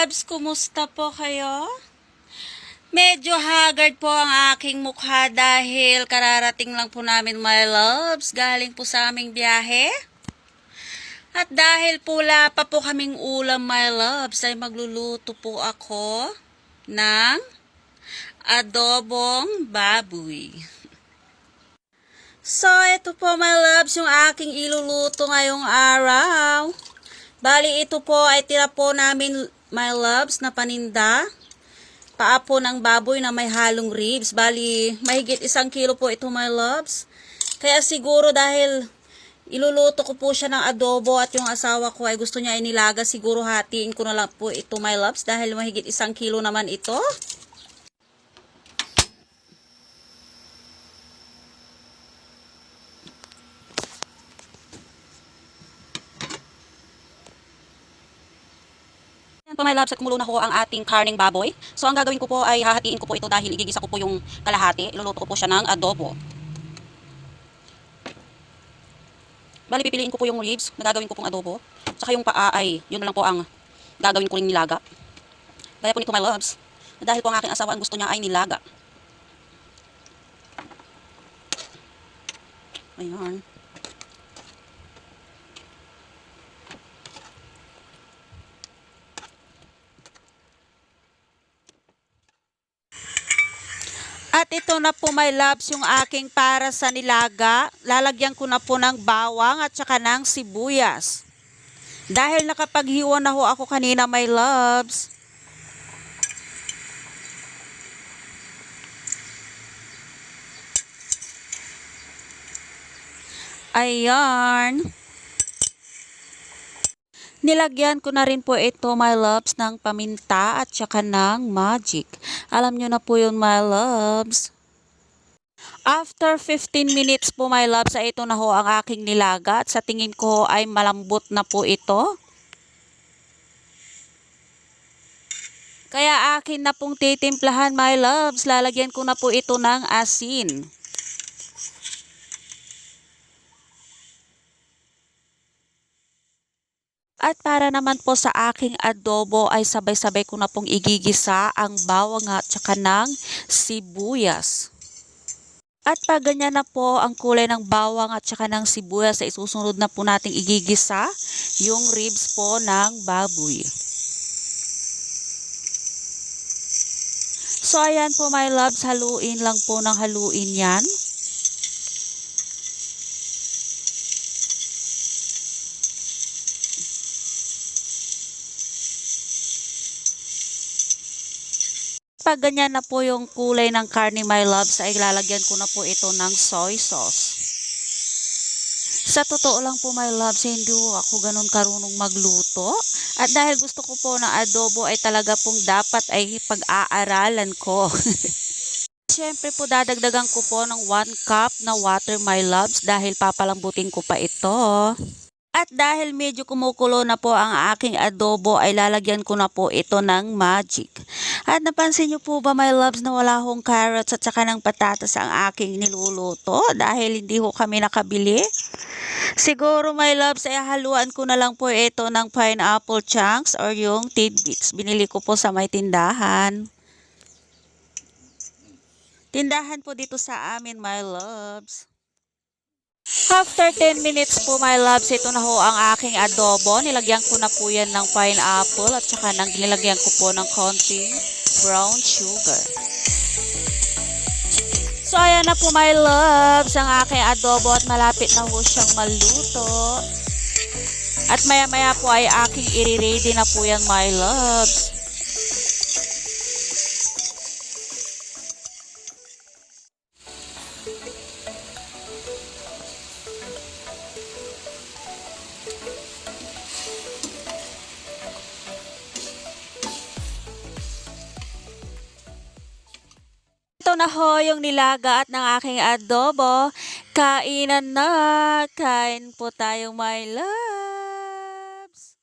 loves, kumusta po kayo? Medyo haggard po ang aking mukha dahil kararating lang po namin my loves, galing po sa aming biyahe. At dahil pula pa po kaming ulam my loves, ay magluluto po ako ng adobong baboy. So, ito po my loves yung aking iluluto ngayong araw. Bali, ito po ay tira po namin my loves na paninda. Paa po ng baboy na may halong ribs. Bali, mahigit 1 kilo po ito my loves. Kaya siguro dahil iluluto ko po siya ng adobo at yung asawa ko ay gusto niya inilaga, siguro hatiin ko na lang po ito my loves dahil mahigit 1 kilo naman ito. Yan po my loves, at kumulo na po ang ating karning baboy. So ang gagawin ko po ay hahatiin ko po ito dahil igigisa ko po yung kalahati. Iluluto ko po siya ng adobo. Bali, pipiliin ko po yung ribs na gagawin ko pong adobo. Saka yung paa ay, yun lang po ang gagawin ko rin nilaga. Gaya po nito my loves. Dahil po ang aking asawa ang gusto niya ay nilaga. Ayan. At ito na po my loves yung aking para sa nilaga. Lalagyan ko na po ng bawang at saka ng sibuyas. Dahil nakapaghiwa na ho ako kanina my loves. Ayan. Nilagyan ko na rin po ito my loves ng paminta at saka ng magic. Alam nyo na po yun my loves. After 15 minutes po my loves ay ito na ho ang aking nilaga at sa tingin ko ay malambot na po ito. Kaya akin na pong titimplahan my loves. Lalagyan ko na po ito ng asin. At para naman po sa aking adobo ay sabay-sabay ko na pong igigisa ang bawang at saka ng sibuyas. At pag ganyan na po ang kulay ng bawang at saka ng sibuyas, ay isusunod na po nating igigisa yung ribs po ng baboy. So ayan po my loves, haluin lang po ng haluin yan. Pag ganyan na po yung kulay ng karne my loves, ay lalagyan ko na po ito ng soy sauce. Sa totoo lang po my loves, hindi ako ganun karunong magluto. At dahil gusto ko po ng adobo ay talaga pong dapat ay pag-aaralan ko. Siyempre po dadagdagan ko po ng 1 cup na water my loves dahil papalambutin ko pa ito. At dahil medyo kumukulo na po ang aking adobo ay lalagyan ko na po ito ng magic. At napansin niyo po ba my loves na wala akong carrots at saka ng patatas ang aking niluluto dahil hindi ho kami nakabili? Siguro my loves ay haluan ko na lang po ito ng pineapple chunks or yung tidbits. Binili ko po sa may tindahan. Tindahan po dito sa amin my loves. After 10 minutes po my loves, ito na ho ang aking adobo. Nilagyan ko na po yan ng pineapple at saka nilagyan ko po ng konting brown sugar. So ayan na po my loves ang aking adobo at malapit na ho siyang maluto. At maya maya po ay aking i-ready na po yan my loves. Ito na ho yung nilaga at ng aking adobo. Kainan na. Kain po tayo my loves.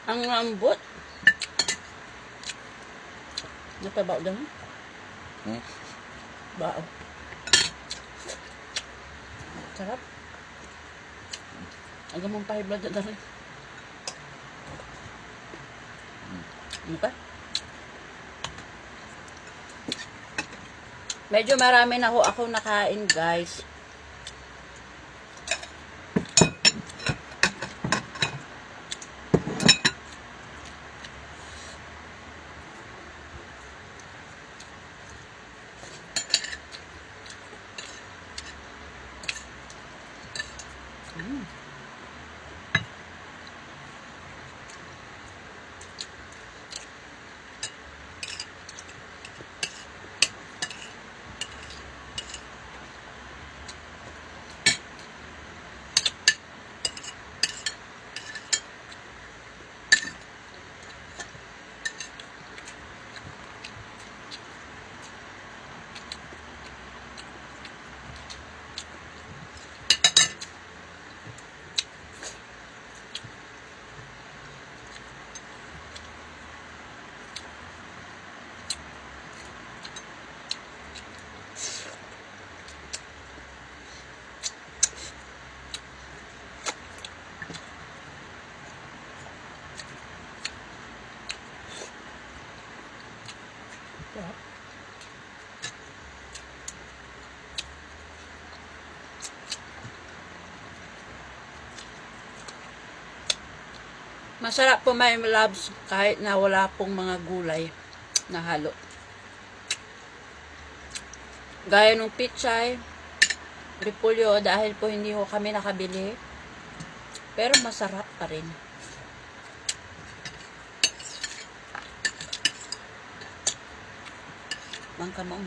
Ang lambot. Natabaw daw. Bao. Sarap. Agam mong high blood na rin. Ano pa? Medyo marami na ako nakain, guys. Masarap po my loves kahit na wala pong mga gulay na halo. Gaya nung pichay, repolyo dahil po hindi ho kami nakabili. Pero masarap pa rin. Mangka mo.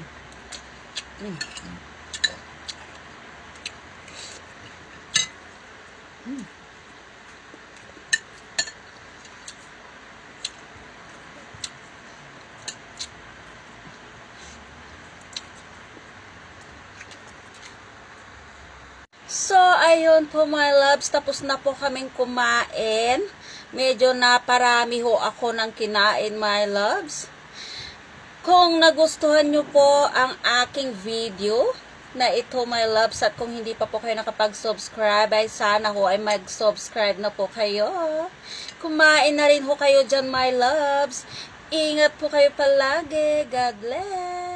So, ayun po my loves, tapos na po kaming kumain. Medyo naparami ho ako ng kinain my loves. Kung nagustuhan nyo po ang aking video na ito my loves, at kung hindi pa po kayo nakapag-subscribe, ay sana ho ay mag-subscribe na po kayo. Kumain na rin ho kayo dyan my loves. Ingat po kayo palagi. God bless.